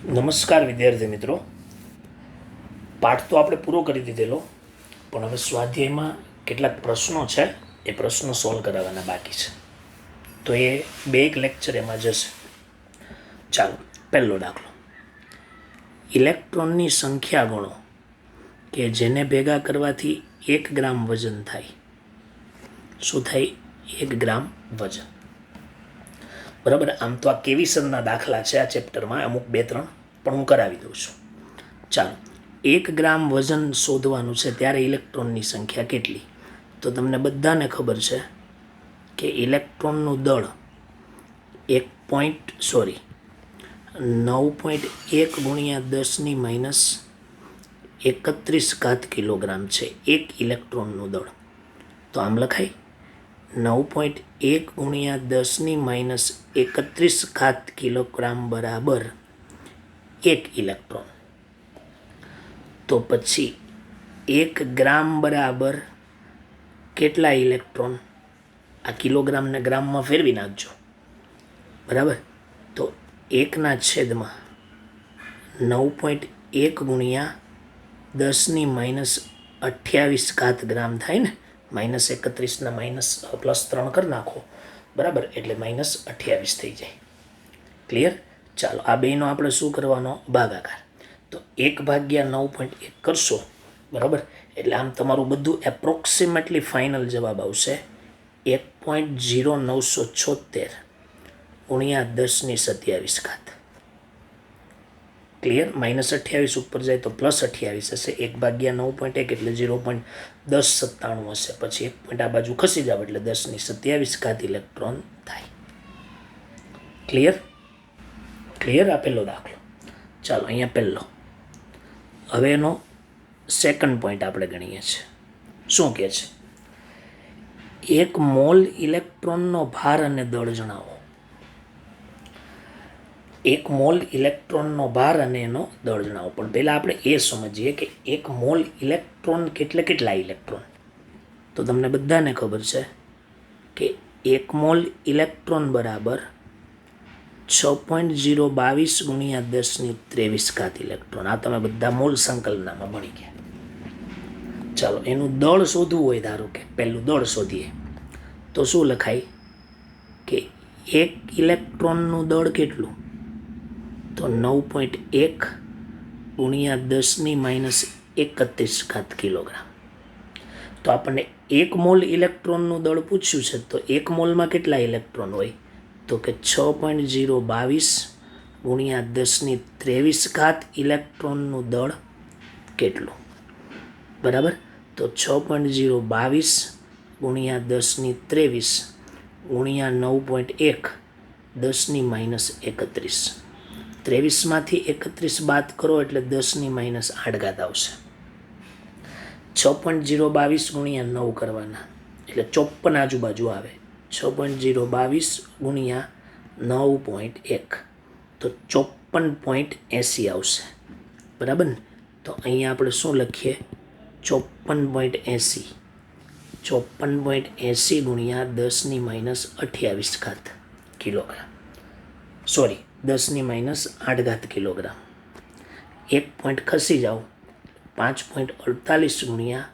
નમસ્કાર વિદ્યાર્થી મિત્રો, પાઠ તો આપણે પૂરો કરી દીધેલો, પણ હવે સ્વાધ્યાયમાં કેટલાક પ્રશ્નો છે, એ પ્રશ્નો સોલ્વ કરાવવાના બાકી છે. તો એ બે એક લેક્ચર એમાં જશે. ચાલો, પહેલો દાખલો. ઇલેક્ટ્રોનની સંખ્યા ગણો કે જેને ભેગા કરવાથી 1 ગ્રામ વજન થાય. શું થાય? 1 ગ્રામ વજન. બરાબર. આમ તો આ કેવિસનના દાખલા છે આ ચેપ્ટરમાં, અમુક 2-3 પણ હું કરાવી દઉં છું. ચાલો, 1 ગ્રામ વજન શોધવાનું છે, ત્યારે ઇલેક્ટ્રોનની સંખ્યા કેટલી? તો તમને બધાને ખબર છે કે ઇલેક્ટ્રોનનું દળ 9.1 ગુણ્યા 10⁻31 કિલોગ્રામ છે એક ઇલેક્ટ્રોનનું દળ. તો આમ લખાય 9.1 ગુણ્યા 10⁻31 કિલોગ્રામ બરાબર 1 ઇલેક્ટ્રોન. તો પછી 1 ગ્રામ બરાબર કેટલા ઇલેક્ટ્રોન? આ કિલોગ્રામને ગ્રામમાં ફેરવી નાખજો. બરાબર. તો 1/9.1 ગુણ્યા 10⁻28 ગ્રામ થાય ને. -31 +3 કરી નાખો. બરાબર, એટલે -28 થઈ જાય. ક્લિયર? ચાલો, આ બેનો આપણે શું કરવાનો? ભાગાકાર. તો 1/9.1 કરશો. બરાબર, એટલે આમ તમારું બધું એપ્રોક્સિમેટલી ફાઇનલ જવાબ આવશે 1.0976 ગુણ્યા 10⁻27. ક્લિયર? -28 ઉપર જાય તો +28 હશે. 1/9.1 એટલે 0.1097 હશે. પછી 1 પોઈન્ટ આ બાજુ ખસી જાવ એટલે 10⁻27 ઇલેક્ટ્રોન થાય. ક્લિયર? ક્લિયર? આ પહેલો દાખલો. ચાલો, અહીંયા પહેલો. હવે એનો સેકન્ડ પોઈન્ટ આપણે ગણીએ છીએ. શું કહે છે? 1 મોલ ઇલેક્ટ્રોનનો ભાર અને દળ જણાવો. 1 મોલ ઇલેક્ટ્રોનનો ભાર અને એનો દળ જણાવો. પણ પહેલાં આપણે એ સમજીએ કે 1 મોલ ઇલેક્ટ્રોન કેટલા ઇલેક્ટ્રોન? તો તમને બધાને ખબર છે કે 1 મોલ ઇલેક્ટ્રોન બરાબર 6.022 ગુણ્યા 10⁻23 ઇલેક્ટ્રોન. આ તમે બધા મોલ સંકલનમાં ભણી ગયા. ચાલો, એનું દળ શોધવું હોય, ધારો કે પહેલું દળ શોધીએ તો શું લખાય કે 1 ઇલેક્ટ્રોનનું દળ કેટલું? તો 9.1 ગુણ્યા 10⁻31 કિલોગ્રામ. તો આપણને 1 મોલ ઇલેક્ટ્રોનનું દળ પૂછ્યું છે, તો 1 મોલમાં કેટલા ઇલેક્ટ્રોન હોય? તો કે 6.022 ગુણ્યા 10⁻23 ઇલેક્ટ્રોનનું દળ કેટલું? બરાબર. તો 6.022 ગુણ્યા 10⁻23 ગુણ્યા 9.1 10⁻31. 23માંથી 31 બાદ કરો એટલે 10⁻8 આવશે. 6.022 ગુણ્યા 9 કરવાના એટલે 54 આજુબાજુ આવે. 6.022 ગુણ્યા 9.1 તો 54.80 આવશે. બરાબર ને? તો અહીંયા આપણે શું લખીએ? 54.80. 54.80 ગુણ્યા 10⁻28 કિલોગ્રામ. Sorry, 10⁻8 kilogram. 1 પોઈન્ટ ખસી જાઓ. 5.48 ગુણ્યા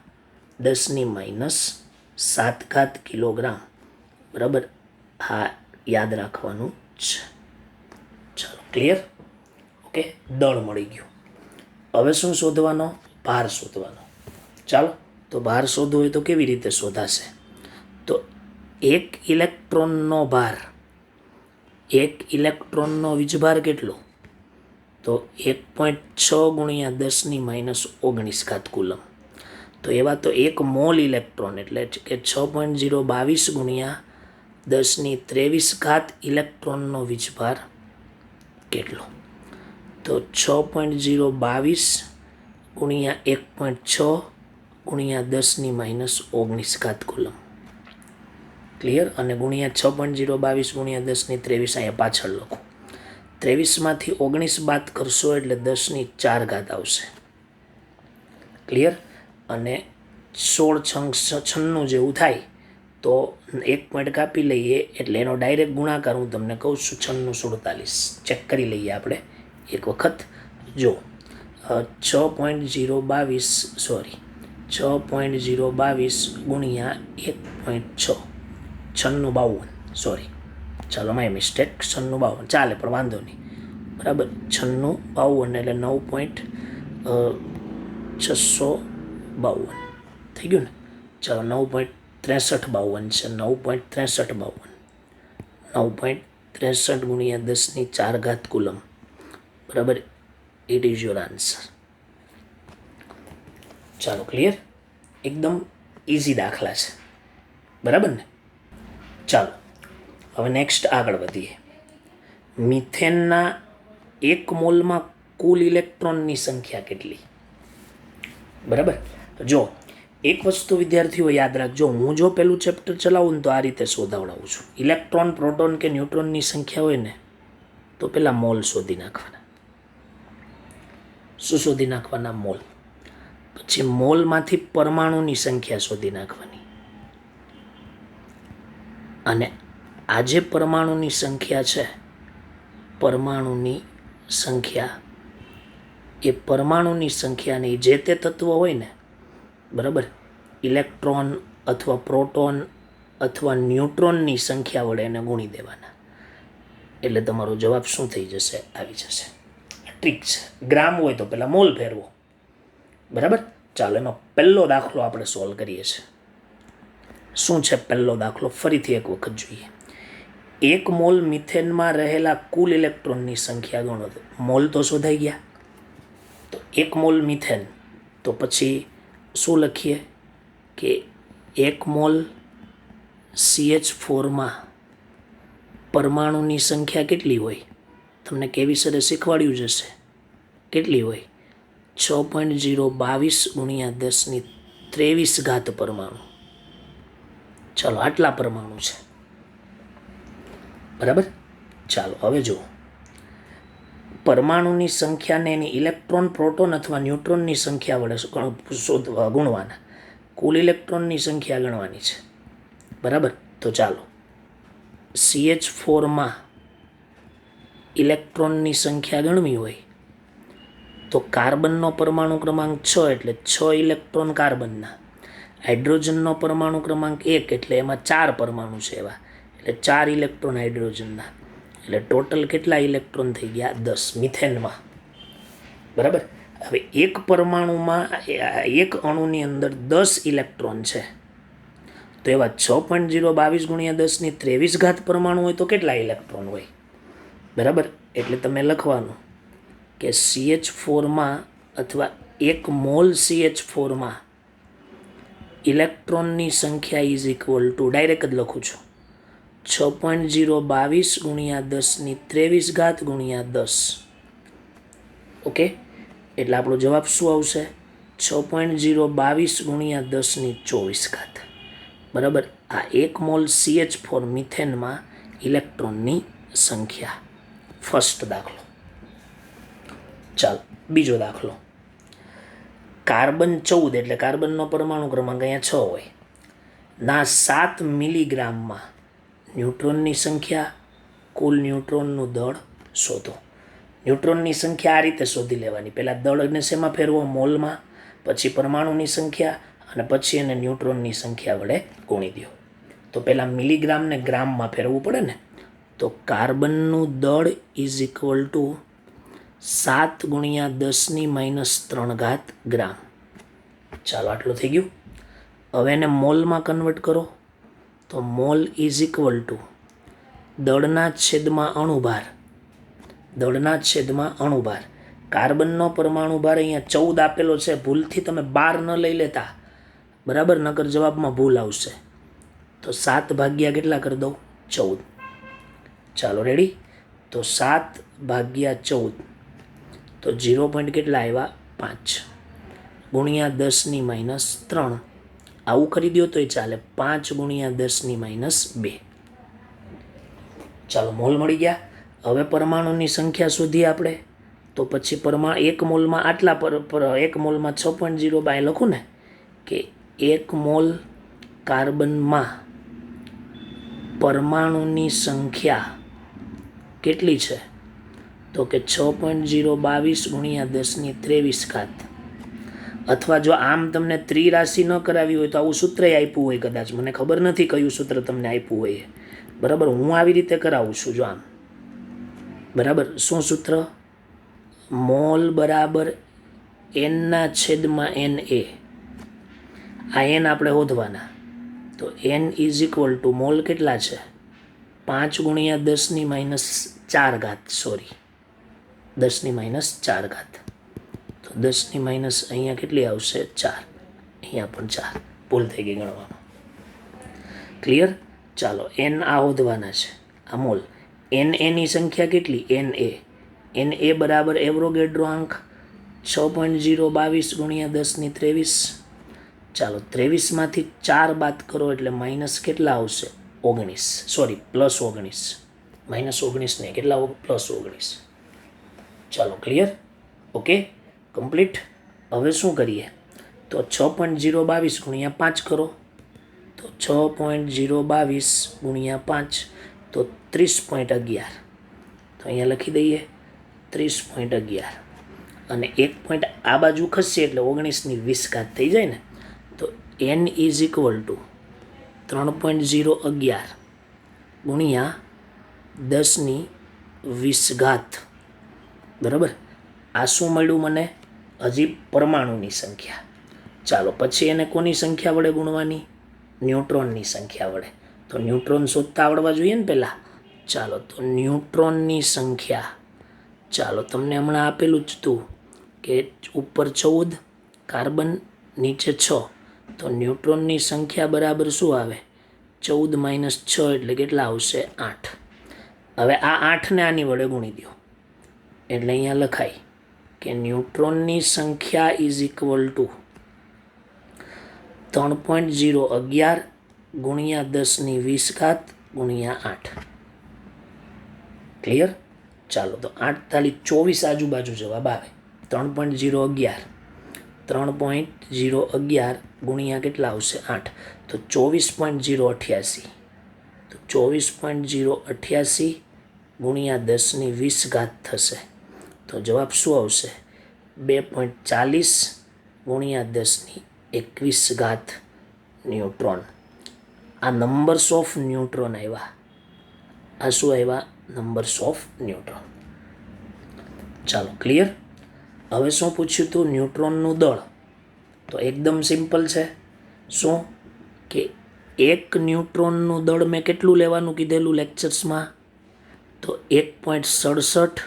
10⁻7 કિલોગ્રામ. બરાબર, હા, યાદ રાખવાનું છે. ચાલો, ક્લિયર? ઓકે, દળ મળી ગયું. હવે શું શોધવાનો? ભાર શોધવાનો. ચાલો, તો ભાર શોધવો હોય તો કેવી રીતે શોધાશે? તો 1 ઇલેક્ટ્રોનનો ભાર, 1 ઇલેક્ટ્રોનનો વીજભાર કેટલો? તો 1.6 ગુણ્યા 10⁻19 કુલમ. તો એવા તો 1 મોલ ઇલેક્ટ્રોન એટલે કે 6.022 ગુણ્યા 10⁻23 ઇલેક્ટ્રોનનો વીજભાર કેટલો? તો 6.022 ગુણ્યા 1.6 ગુણ્યા 10⁻19 કુલમ. ક્લિયર? અને ગુણ્યા 6.022 ગુણ્યા 10⁻23 અહીંયા પાછળ લખો. 23માંથી 19 બાદ કરશો એટલે 10⁻4 આવશે. ક્લિયર? અને 16×96 જેવું થાય. તો 1 પોઈન્ટ કાપી લઈએ એટલે એનો ડાયરેક્ટ ગુણાકાર હું તમને કહું છું. 96 47 ચેક કરી લઈએ આપણે. એક વખત જો 6.022 સોરી 6.022 ગુણ્યા 1.6 9652 સોરી ચાલો માય મિસ્ટેક 9652 ચાલે પણ વાંધો નહીં બરાબર 9652 એટલે 9.652 થઈ ગયું ને ચાલો 9.6352 છે 9.6352 9.63 ગુણ્યા 10⁴ કુલમ બરાબર ઇટ ઇઝ યોર આન્સર. ચાલો ક્લિયર એકદમ ઇઝી દાખલા છે બરાબર ને. ચાલો હવે નેક્સ્ટ આગળ વધીએ. મિથેનના 1 મોલમાં કુલ ઇલેક્ટ્રોનની સંખ્યા કેટલી? બરાબર જો એક વસ્તુ વિદ્યાર્થીઓ યાદ રાખજો, હું જો પેલું ચેપ્ટર ચલાવું ને તો આ રીતે શોધાવડાવું છું. ઇલેક્ટ્રોન પ્રોટોન કે ન્યુટ્રોનની સંખ્યા હોય ને તો પેલા મોલ શોધી નાખવાના. શું શોધી નાખવાના? મોલ. પછી મોલમાંથી પરમાણુની સંખ્યા શોધી નાખવાની. અને આ જે પરમાણુની સંખ્યા છે, પરમાણુની સંખ્યા એ પરમાણુની સંખ્યાની જે તે તત્વ હોય ને બરાબર ઇલેક્ટ્રોન અથવા પ્રોટોન અથવા ન્યુટ્રોનની સંખ્યા વડે એને ગુણી દેવાના. એટલે તમારો જવાબ શું થઈ જશે? આવી જશે. ટ્રીક છે. ગ્રામ હોય તો પહેલાં મોલ ફેરવો બરાબર. ચાલો એમાં પહેલો દાખલો આપણે સોલ્વ કરીએ છીએ. શું છે પહેલો દાખલો? ફરીથી એક વખત જોઈએ. 1 મોલ મિથેનમાં રહેલા કુલ ઇલેક્ટ્રોનની સંખ્યા ગણો. મોલ તો શોધાઈ ગયા. તો 1 મોલ મિથેન તો પછી શું લખીએ કે 1 મોલ CH4માં પરમાણુની સંખ્યા કેટલી હોય? તમને કેવી સરે શીખવાડ્યું જશે. કેટલી હોય? 6.022 ગુણ્યા 10⁻23 પરમાણુ. ચાલો આટલા પરમાણુ છે બરાબર. ચાલો હવે જુઓ પરમાણુની સંખ્યાને એની ઇલેક્ટ્રોન પ્રોટોન અથવા ન્યુટ્રોનની સંખ્યા વડે ગુણવાના. કુલ ઇલેક્ટ્રોનની સંખ્યા ગણવાની છે બરાબર. તો ચાલો CH4માં ઇલેક્ટ્રોનની સંખ્યા ગણવી હોય તો કાર્બનનો પરમાણુ ક્રમાંક 6 એટલે 6 ઇલેક્ટ્રોન કાર્બનના. હાઇડ્રોજનનો પરમાણુ ક્રમાંક 1 એટલે એમાં 4 પરમાણુ છે એવા એટલે 4 ઇલેક્ટ્રોન હાઇડ્રોજનના. એટલે ટોટલ કેટલા ઇલેક્ટ્રોન થઈ ગયા? 10 મિથેનમાં બરાબર. હવે એક પરમાણુમાં એક અણુની અંદર 10 ઇલેક્ટ્રોન છે તો એવા 6.022 ગુણ્યા 10⁻23 પરમાણુ હોય તો કેટલા ઇલેક્ટ્રોન હોય? બરાબર. એટલે તમે લખવાનું કે CH4માં અથવા 1 મોલ CH4માં ઇલેક્ટ્રોનની સંખ્યા ઇઝ ઇક્વલ ટુ ડાયરેક્ટ જ લખું છું 6.022 ગુણ્યા 10⁻23 ગુણ્યા 10. ઓકે એટલે આપણો જવાબ શું આવશે? 6.022 ગુણ્યા 10⁻24 બરાબર. આ 1 મોલ CH4 મિથેનમાં ઇલેક્ટ્રોનની સંખ્યા. ફર્સ્ટ દાખલો. ચાલો બીજો દાખલો. કાર્બન 14 એટલે કાર્બનનો પરમાણુ ક્રમાંક અહીંયા 6 હોય ના 7 મિલીગ્રામમાં ન્યુટ્રોનની સંખ્યા, કુલ ન્યુટ્રોનનું દળ શોધો. ન્યુટ્રોનની સંખ્યા આ રીતે શોધી લેવાની. પહેલાં દળને શેમાં ફેરવો? મોલમાં. પછી પરમાણુની સંખ્યા અને પછી એને ન્યુટ્રોનની સંખ્યા વડે ગુણી દો. તો પહેલાં મિલીગ્રામને ગ્રામમાં ફેરવવું પડે ને. તો કાર્બનનું દળ ઇઝ ઇક્વલ ટુ 7 ગુણ્યા 10⁻³ ગ્રામ. ચાલો આટલું થઈ ગયું. હવે એને મોલમાં કન્વર્ટ કરો તો મોલ ઇઝ ઇક્વલ ટુ દળના છેદમાં અણુભાર. દળના છેદમાં અણુભાર. કાર્બનનો પરમાણુ ભાર અહીંયા 14 આપેલો છે. ભૂલથી તમે 12 ન લઈ લેતા બરાબર, નકર જવાબમાં ભૂલ આવશે. તો 7 ભાગ્યા કેટલા કરી દઉં? 14. ચાલો રેડી. તો 7/14 તો 0 પોઈન્ટ કેટલા આવ્યા? 5 ગુણ્યા 10⁻³ આવું કરી દો તોય ચાલે. 5 ગુણ્યા 10⁻². ચાલો મોલ મળી ગયા. હવે પરમાણુની સંખ્યા શોધીએ આપણે. તો પછી એક મોલમાં આટલા 1 મોલમાં 6.0 લખું ને કે 1 મોલ કાર્બનમાં પરમાણુની સંખ્યા કેટલી છે? તો કે 6.022 ગુણ્યા 10⁻23. અથવા જો આમ તમને ત્રિરાશિ ન કરાવી હોય તો આવું સૂત્ર આપ્યું હોય, કદાચ મને ખબર નથી કયું સૂત્ર તમને આપ્યું હોય, બરાબર. હું આવી રીતે કરાવું છું, જો આમ, બરાબર. શું સૂત્ર? મોલ બરાબર n/NA. આ n આપણે શોધવાના. તો n is equal to mole કેટલા છે? 5 ગુણ્યા 10⁻4. સોરી, 10⁻4. તો 10 અહીંયા કેટલી આવશે? 4. અહીંયા પણ 4. ભૂલ થઈ ગઈ ગણવામાં. ક્લિયર? ચાલો, n આ શોધવાના છે, આ મોલ. એની સંખ્યા કેટલી? Na બરાબર એવરોગેડ્રો આંક 6.022 ગુણ્યા 10⁻23. ચાલો, 23માંથી 4 બાદ કરો એટલે માઇનસ કેટલા આવશે? 19. Sorry, plus 19. -19 નહીં, કેટલા? +19. ચાલો, ક્લિયર? Okay, complete. હવે શું કરીએ? તો 6.022 ગુણ્યા 5 કરો. તો 6.022 ગુણ્યા 5 તો 30.11. તો અહીંયા લખી દઈએ 30.11. અને 1 પોઈન્ટ આ બાજુ ખસશે એટલે 19/20 થઈ જાય ને. તો n ઇઝ ઇક્વલ ટુ 3.011 ગુણ્યા 10⁻20. બરાબર. આ શું મળ્યું મને? હજી પરમાણુની સંખ્યા. ચાલો, પછી એને કોની સંખ્યા વડે ગુણવાની? ન્યુટ્રોનની સંખ્યા વડે. તો ન્યુટ્રોન શોધતા આવડવા જોઈએ ને પહેલાં. ચાલો, તો ન્યુટ્રોનની સંખ્યા, ચાલો, તમને હમણાં આપેલું જ હતું કે ઉપર 14 કાર્બન, નીચે 6. તો ન્યુટ્રોનની સંખ્યા બરાબર શું આવે? 14 - 6 એટલે કેટલા આવશે? 8. હવે આ 8ને આની વડે ગુણી દો એટલે અહીંયા લખાય કે ન્યુટ્રોનની સંખ્યા ઇઝ ઇક્વલ ટુ 3.011 ગુણ્યા 10⁻20 ગુણ્યા 8. ક્લિયર? ચાલો, તો 8 તાલી 24 આજુબાજુ જવાબ આવે. 3.011 ગુણ્યા કેટલા આવશે? 8. તો 24.088. તો 24.088 ગુણ્યા 10⁻20 થશે. તો જવાબ શું આવશે? 2.40 ગુણ્યા 10⁻21 ન્યુટ્રોન. આ નંબર્સ ઓફ ન્યુટ્રોન આવ્યા. આ શું આવ્યા? Numbers of neutron. ચાલો, ક્લિયર? હવે શું પૂછ્યું હતું? ન્યુટ્રોનનું દળ. તો એકદમ સિમ્પલ છે. શું કે એક ન્યુટ્રોનનું દળ મેં કેટલું લેવાનું કીધેલું લેક્ચર્સમાં? તો 1.67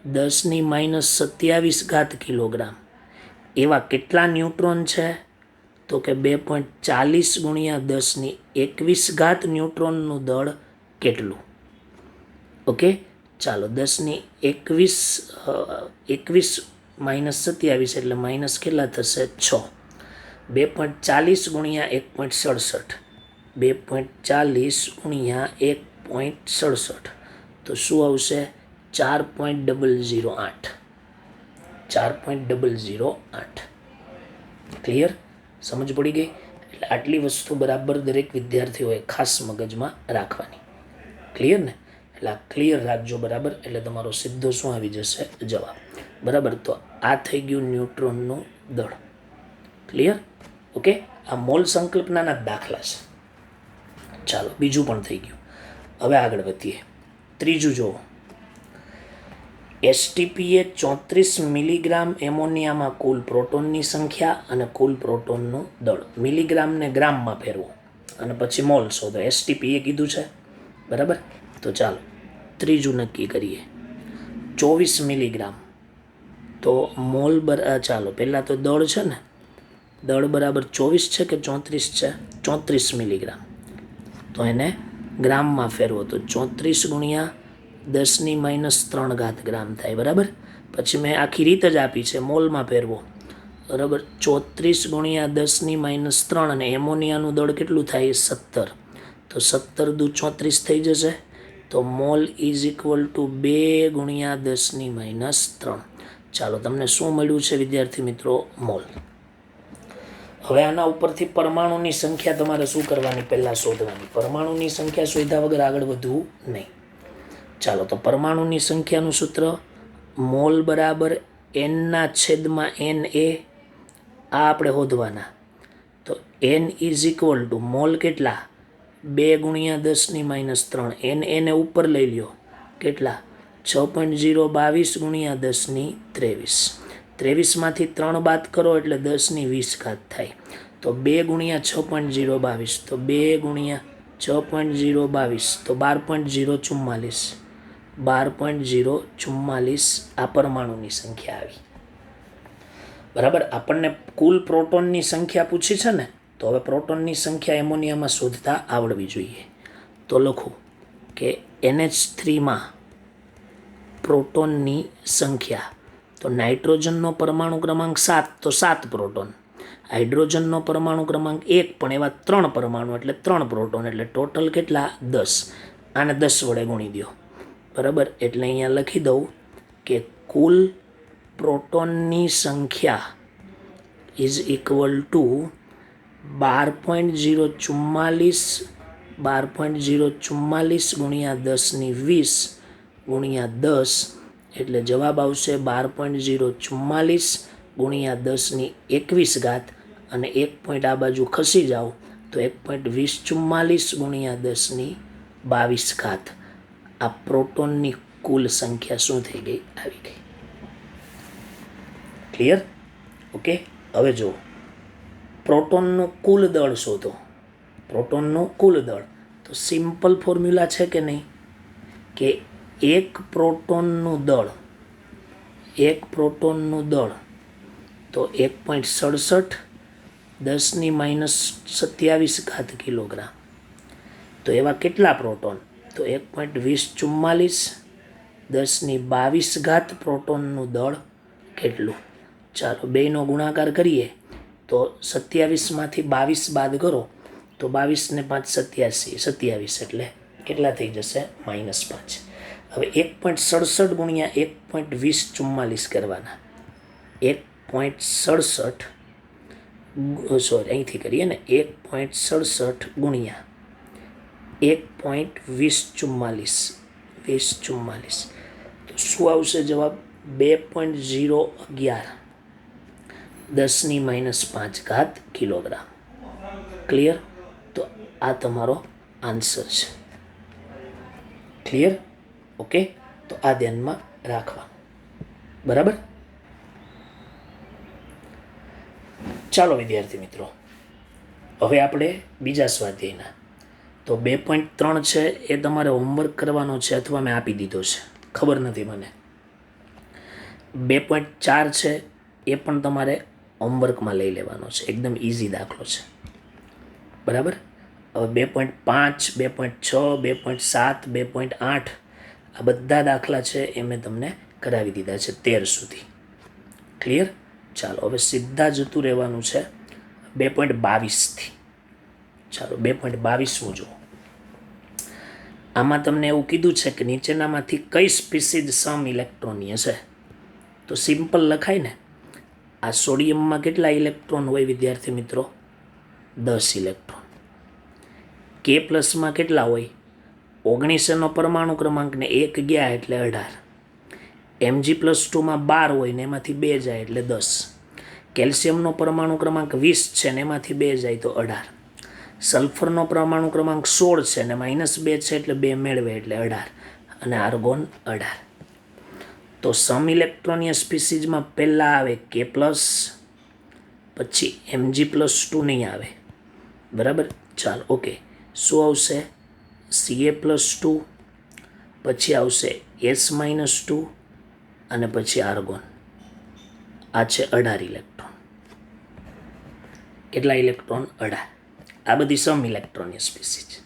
10⁻27 કિલોગ્રામ. એવા કેટલા ન્યુટ્રોન છે? તો કે 2.40 ગુણ્યા 10⁻21 ન્યુટ્રોનનું દળ કેટલું? ઓકે, ચાલો, 10⁻21 -27 એટલે માઇનસ કેટલા થશે? 6. 2.40 ગુણ્યા 1.67. 2.40 ગુણ્યા 1.67 તો શું આવશે? 4.008. 4.008. ક્લિયર? સમજ પડી ગઈ? એટલે આટલી વસ્તુ બરાબર દરેક વિદ્યાર્થીઓએ ખાસ મગજમાં રાખવાની. ક્લિયર ને? એટલે આ ક્લિયર રાખજો, બરાબર. એટલે તમારો સીધો શું આવી જશે? જવાબ. બરાબર. તો આ થઈ ગયું ન્યુટ્રોનનું દળ. ક્લિયર? ઓકે, આ મોલ સંકલ્પનાના દાખલા છે. ચાલો, બીજું પણ થઈ ગયું. હવે આગળ વધીએ. ત્રીજું જુઓ. એસટીપીએ 34 મિલીગ્રામ એમોનિયામાં કુલ પ્રોટોનની સંખ્યા અને કુલ પ્રોટોનનું દળ. મિલીગ્રામને ગ્રામમાં ફેરવો અને પછી મોલ શોધો. એસટીપીએ કીધું છે, બરાબર. તો ચાલો ત્રીજું નક્કી કરીએ. 24 મિલીગ્રામ. તો મોલ ચાલો પહેલાં તો દળ છે ને, દળ બરાબર 24 છે કે 34 છે? 34 મિલીગ્રામ. તો એને ગ્રામમાં ફેરવો તો 34 ગુણ્યા 10⁻³ ગ્રામ થાય, બરાબર. પછી મેં આખી રીત જ આપી છે, મોલમાં ફેરવો, બરાબર. 34 ગુણ્યા 10⁻³ અને એમોનિયાનું દળ કેટલું થાય? 17. તો 17 દુ 34 થઈ જશે. તો મોલ ઇઝ ઇક્વલ ટુ 2 ગુણ્યા 10⁻³. ચાલો, તમને શું મળ્યું છે વિદ્યાર્થી મિત્રો? મોલ. હવે આના ઉપરથી પરમાણુની સંખ્યા તમારે શું કરવાની? પહેલાં શોધવાની. પરમાણુની સંખ્યા શોધ્યા વગર આગળ વધવું નહીં. ચાલો, તો પરમાણુની સંખ્યાનું સૂત્ર મોલ બરાબર એનના છેદમાં એન એ આ આપણે શોધવાના. તો n is equal to mole કેટલા 2 × 10⁻³ એને ઉપર લઈ લ્યો કેટલા 6.022 × 10⁻23 23માંથી 3 બાદ કરો એટલે 10⁻20 થાય. તો 2 × 6.022 તો 2 × 6.022 તો 12.044 12.044 આ પરમાણુની સંખ્યા આવી. બરાબર. આપણને કુલ પ્રોટોનની સંખ્યા પૂછી છે ને, તો હવે પ્રોટોનની સંખ્યા એમોનિયામાં શોધતા આવડવી જોઈએ. તો લખું કે NH3માં પ્રોટોનની સંખ્યા, તો નાઇટ્રોજનનો પરમાણુ ક્રમાંક 7 તો 7 પ્રોટોન, હાઇડ્રોજનનો પરમાણુ ક્રમાંક 1 પણ એવા 3 પરમાણુ એટલે 3 પ્રોટોન, એટલે ટોટલ કેટલા 10. આને 10 વડે ગુણી દો. બરાબર. એટલે અહીંયા લખી દઉં કે કુલ પ્રોટોનની સંખ્યા ઇઝ ઇક્વલ ટુ 12.044 × 10⁻20 એટલે જવાબ આવશે 12.044 × 10⁻21 અને 1 પોઈન્ટ આ બાજુ ખસી જાઓ તો 1.2044 × 10⁻22 આ પ્રોટોનની કુલ સંખ્યા શું થઈ ગઈ આવી ગઈ. ક્લિયર? ઓકે. હવે જુઓ પ્રોટોનનું કુલ દળ શોધો. પ્રોટોનનું કુલ દળ તો સિમ્પલ ફોર્મ્યુલા છે કે નહીં, કે એક પ્રોટોનનું દળ તો 1.67 10⁻27 કિલોગ્રામ. તો એવા કેટલા પ્રોટોન, તો 1.2044 10⁻22 પ્રોટોનનું દળ કેટલું. ચાલો બેનો ગુણાકાર કરીએ તો 27માંથી 22 બાદ કરો તો 22 ને 5 27 એટલે કેટલા થઈ જશે -5. હવે 1.67 ગુણ્યા 1.2044 કરવાના. 1.67 સોરી અહીંથી કરીએ ને 1.67 ગુણ્યા 1.2044 તો શું આવશે જવાબ 2.011 10⁻5 કિલોગ્રામ. ક્લિયર? તો આ તમારો આન્સર છે. ક્લિયર? ઓકે. તો આ ધ્યાનમાં રાખવા. બરાબર. ચાલો વિદ્યાર્થી મિત્રો, હવે આપણે બીજા સ્વાધ્યાયના તો 2.3 છે એ તમારે હોમવર્ક કરવાનો છે અથવા મેં આપી દીધો છે ખબર નથી મને. 2.4 છે એ પણ તમારે હોમવર્કમાં લઈ લેવાનો છે, એકદમ ઇઝી દાખલો છે. બરાબર. હવે 2.5 2.6 2.7 2.8 આ બધા દાખલા છે એ મેં તમને કરાવી દીધા છે 13 સુધી. ક્લિયર? ચાલો હવે સીધા જતું રહેવાનું છે 2.22થી. ચાલો 2.22 જુઓ. આમાં તમને એવું કીધું છે કે નીચેનામાંથી કઈ સ્પીસીઝ સમ ઇલેક્ટ્રોનીય છે. તો સિમ્પલ લખાય ને. આ સોડિયમમાં કેટલા ઇલેક્ટ્રોન હોય વિદ્યાર્થી મિત્રો? 10 ઇલેક્ટ્રોન. કે પ્લસમાં કેટલા હોય? 19નો પરમાણુ ક્રમાંક ને 1 ગયા એટલે 18. Mg+2માં 12 હોય ને એમાંથી 2 જાય એટલે 10. કેલ્શિયમનો પરમાણુ ક્રમાંક 20 છે ને એમાંથી 2 જાય તો 18. સલ્ફરનો પરમાણુ ક્રમાંક 16 છે ને -2 છે એટલે 2 મેળવે એટલે 18 અને આર્ગોન 18. તો સમ ઇલેક્ટ્રોનિય સ્પીસીઝમાં પહેલાં આવે કે પ્લસ, પછી Mg+2 નહીં આવે. બરાબર. ચાલો ઓકે. શું આવશે? Ca+2, પછી આવશે S-2 અને પછી આર્ગોન. આ છે 18 ઇલેક્ટ્રોન. કેટલા ઇલેક્ટ્રોન? 18. આ બધી સમ ઇલેક્ટ્રોનિય સ્પીસીઝ.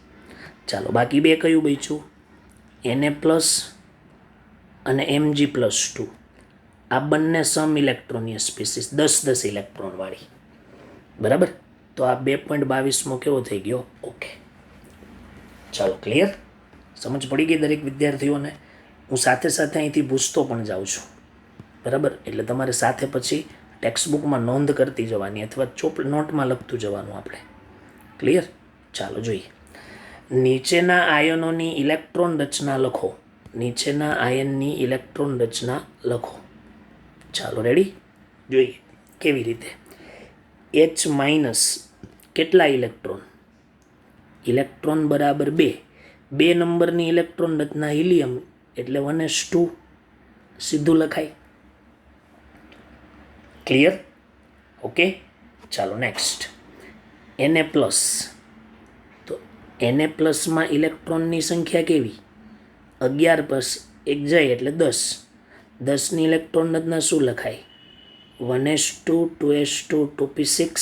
ચાલો બાકી બે કયું બચ્યું? Na+ અને Mg+2 આ બંને સમ ઇલેક્ટ્રોનિય સ્પીસીઝ 10 ઇલેક્ટ્રોન વાળી. બરાબર. તો આ 2.22 કેવો થઈ ગયો? ઓકે. ચાલો ક્લિયર? સમજ પડી ગઈ દરેક વિદ્યાર્થીઓને? હું સાથે સાથે અહીંથી પૂછતો પણ જાઉં છું. બરાબર. એટલે તમારે સાથે પછી ટેક્સ્ટબુકમાં નોંધ કરતી જવાની અથવા નોટમાં લખતું જવાનું આપણે. ક્લિયર? ચાલો જોઈએ. નીચેના આયનોની ઇલેક્ટ્રોન રચના લખો. નીચેના આયનની ઇલેક્ટ્રોન રચના લખો. ચાલો રેડી, જોઈએ કેવી રીતે. H માઇનસ કેટલા ઇલેક્ટ્રોન? ઇલેક્ટ્રોન બરાબર 2. 2 નંબરની ઇલેક્ટ્રોન રચના હિલિયમ એટલે 1s2 સીધું લખાય. ક્લિયર? ઓકે, ચાલો નેક્સ્ટ. Na પ્લસ, તો Na પ્લસમાં ઇલેક્ટ્રોનની સંખ્યા કેવી? 11 પ્લસ 1 જાય એટલે 10. 10ની ઇલેક્ટ્રોન રચના શું લખાય? 1s2 2s2 2p6.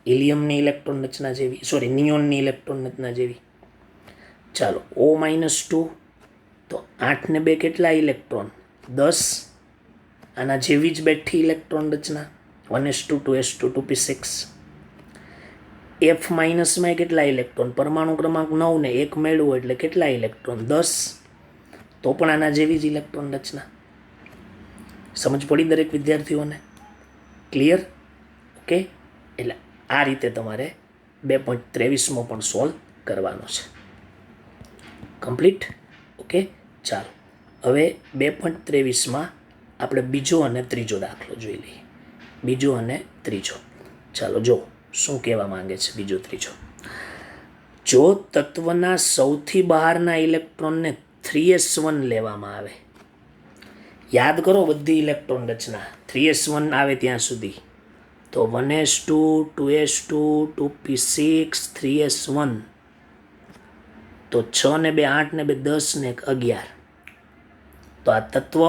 હિલિયમની ઇલેક્ટ્રોન રચના જેવી, સોરી નિયોનની ઇલેક્ટ્રોન રચના જેવી. ચાલો O-2, તો 8 ને 2 કેટલા ઇલેક્ટ્રોન? 10. આના જેવી જ બેઠી ઇલેક્ટ્રોન રચના 1s2 2s2 2p6. F માઇનસમાં કેટલા ઇલેક્ટ્રોન? પરમાણુ ક્રમાંક 9 ને 1 મેળવો એટલે કેટલા ઇલેક્ટ્રોન? 10. તો પણ આના જેવી જ ઇલેક્ટ્રોન રચના. સમજ પડી દરેક વિદ્યાર્થીઓને? ક્લિયર? ઓકે, એટલે આ રીતે તમારે 2.23માં પણ સોલ્વ કરવાનો છે. કમ્પ્લીટ? ઓકે, ચાલો હવે 2.23માં આપણે બીજો અને ત્રીજો દાખલો જોઈ લઈએ. બીજો અને ત્રીજો, ચાલો જો શું કહેવા માંગે છે બીજો ત્રીજો. જો તત્વના સૌથી બહારના ઇલેક્ટ્રોનને 3s1 લેવામાં આવે, યાદ કરો બધી ઇલેક્ટ્રોન રચના 3s1 આવે ત્યાં સુધી, તો 1s2 2s2 2p6 3s1, તો 6 ને 2 8 ને 2 10 ને 1 11. તો આ તત્વ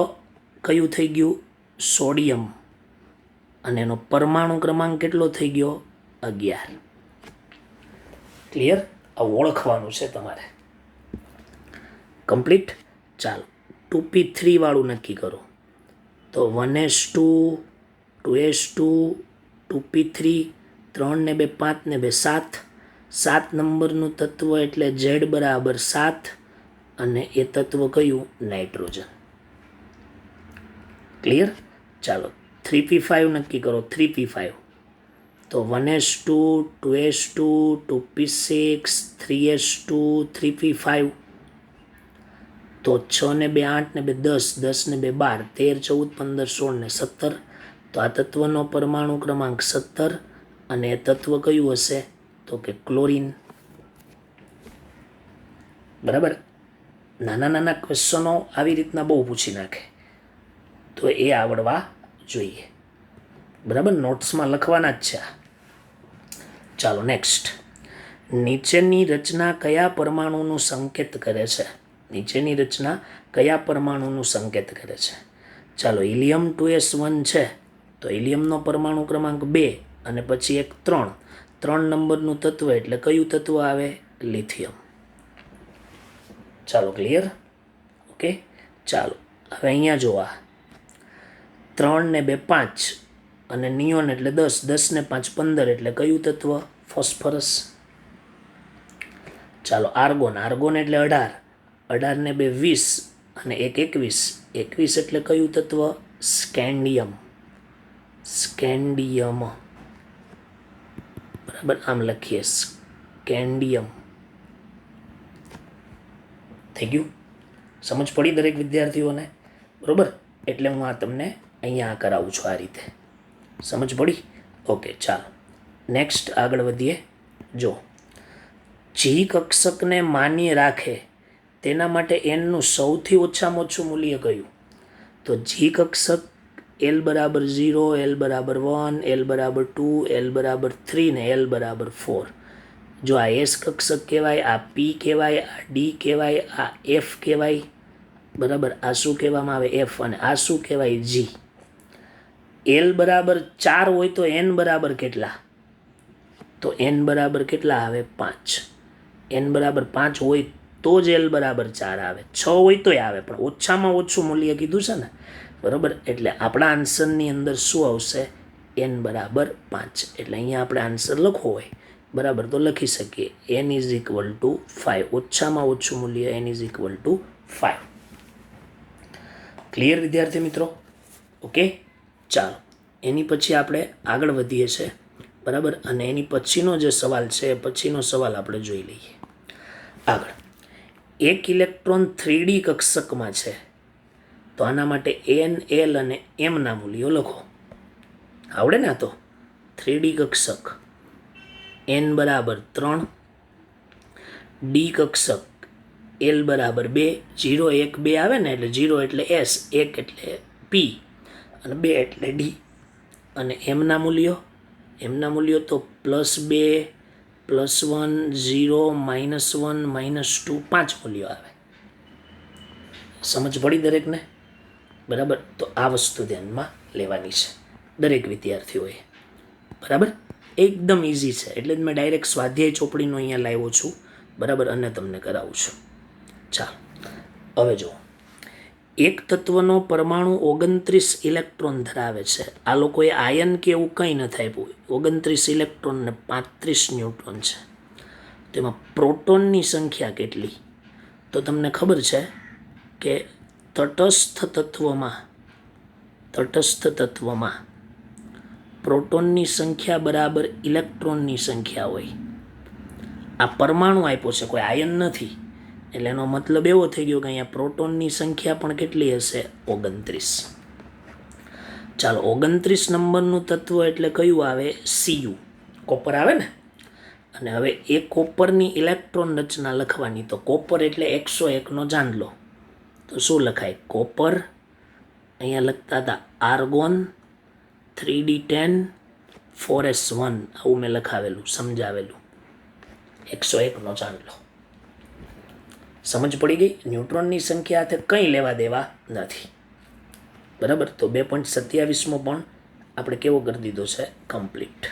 કયું થઈ ગયું? સોડિયમ. અને એનો પરમાણુ ક્રમાંક કેટલો થઈ ગયો? 11. ક્લિયર? આ ઓળખવાનું છે તમારે. કમ્પ્લીટ? ચાલો 2p3 વાળું નક્કી કરો. તો 1s2 2s2 2p3, 3 ને 2 5 ને 2 7. 7 નંબરનું તત્વ એટલે Z બરાબર 7, અને એ તત્વ કયું? નાઇટ્રોજન. ક્લિયર? ચાલો 3p5 નક્કી કરો. 3p5, તો 1s2 2s2 2p6 3s2 3p5, તો 6 ને 2 8 ને 2 10, 10 ને 2 12, 13 14 15 16 ને 17. તો આ તત્વનો પરમાણુ ક્રમાંક 17, અને એ તત્વ કયું હશે? તો કે ક્લોરીન. બરાબર? નાના નાના ક્વેશ્ચનો આવી રીતના બહુ પૂછી નાખે, તો એ આવડવા જોઈએ. બરાબર? નોટ્સમાં લખવાના જ છે. ચાલો નેક્સ્ટ. નીચેની રચના કયા પરમાણુનું સંકેત કરે છે? નીચેની રચના કયા પરમાણુનું સંકેત કરે છે? ચાલો હિલિયમ 2s1 છે, તો હિલિયમનો પરમાણુ ક્રમાંક 2 અને પછી એક 3. 3 નંબરનું તત્વ એટલે કયું તત્વ આવે? લિથિયમ. ચાલો ક્લિયર? ઓકે, ચાલો હવે અહીંયા જોવા 3 ને 2 5, અને નિયોન એટલે 10. 10 ને 5 15 એટલે કયું તત્વ? ફોસ્ફરસ. ચાલો આર્ગોન. આર્ગોન એટલે 18. 18 ને 2 20, અને 1 21. 21 એટલે કયું તત્વ? સ્કેન્ડિયમ. સ્કેન્ડિયમ. બરાબર, આમ લખીએ સ્કેન્ડિયમ. થઈ ગયું? સમજ પડી દરેક વિદ્યાર્થીઓને? બરાબર, એટલે હું આ તમને અહીંયા કરાવું છું આ રીતે. સમજ પડી? ઓકે, ચાલો નેક્સ્ટ આગળ વધીએ. જો જી કક્ષકને માન્ય રાખે તેના માટે એનનું સૌથી ઓછામાં ઓછું મૂલ્ય કયું? તો જી કક્ષક L બરાબર 0, L બરાબર 1, L બરાબર 2, L બરાબર 3 ને L બરાબર 4. જો આ S કક્ષક કહેવાય, આ P કહેવાય, આ D કહેવાય, આ F કહેવાય. બરાબર, આ શું કહેવામાં આવે? F. અને આ શું કહેવાય? G. L બરાબર 4 હોય તો N બરાબર કેટલા? તો N બરાબર કેટલા આવે? 5. N બરાબર 5 હોય તો જ L બરાબર 4 આવે. 6 હોય તોય આવે, પણ ઓછામાં ઓછું મૂલ્ય કીધું છે ને. બરાબર, એટલે આપણા આન્સરની અંદર શું આવશે? N બરાબર 5. એટલે અહીંયા આપણે આન્સર લખવો હોય, બરાબર, તો લખી શકીએ N = 5. ઓછામાં ઓછું મૂલ્ય N = 5. ક્લિયર વિદ્યાર્થી મિત્રો? ઓકે, ચાલો એની પછી આપણે આગળ વધીએ છીએ. બરાબર, અને એની પછીનો જે સવાલ છે, પછીનો સવાલ આપણે જોઈ લઈએ. આગળ એક ઇલેક્ટ્રોન 3D કક્ષકમાં છે તો આના માટે એન, એલ અને એમના મૂલ્યો લખો. આવડે ને? આ તો 3D કક્ષક, એન બરાબર 3, ડી કક્ષક એલ બરાબર 2, 0 1 2 આવે ને, એટલે 0 એટલે એસ, 1 એટલે પી અને 2 એટલે ડી. અને એમના મૂલ્યો તો +2, +1, 0, -1, -2, 5 મૂલ્યો આવે. સમજ પડી દરેકને? બરાબર. તો આ વસ્તુ ધ્યાનમાં લેવાની છે દરેક વિદ્યાર્થીઓએ. બરાબર, એકદમ ઇઝી છે, એટલે જ મેં ડાયરેક્ટ સ્વાધ્યાય ચોપડીનો અહીંયા લાવ્યો છું. બરાબર, અને તમને કરાવું છું. ચાલો હવે જુઓ, એક તત્વનો પરમાણુ 29 ઇલેક્ટ્રોન ધરાવે છે. આ લોકોએ આયન કે એવું કંઈ નથી આપ્યું. 29 ઇલેક્ટ્રોન ને 35 ન્યુટ્રોન છે. તેમાં પ્રોટોનની સંખ્યા કેટલી? તો તમને ખબર છે કે તટસ્થ તત્વમાં પ્રોટોનની સંખ્યા બરાબર ઇલેક્ટ્રોનની સંખ્યા હોય. આ પરમાણુ આપ્યો છે, કોઈ આયન નથી, એટલે એનો મતલબ એવો થઈ ગયો કે અહીંયા પ્રોટોનની સંખ્યા પણ કેટલી હશે? 29. ચાલો, 29 નંબરનું તત્વ એટલે કયું આવે? Cu, કોપર આવે ને. અને હવે એ કોપરની ઇલેક્ટ્રોન રચના લખવાની. તો કોપર એટલે 101નો જાંડલો. તો શું લખાય? કોપર, અહીંયા લખતા હતા આર્ગોન 3D10 4s1, આવું મેં લખાવેલું, સમજાવેલું. 101નો ચાંદલો. સમજ પડી ગઈ? ન્યુટ્રોનની સંખ્યા હાથે કંઈ લેવા દેવા નથી. બરાબર, તો 2.27 પણ આપણે કેવો કરી દીધો છે? કમ્પ્લીટ.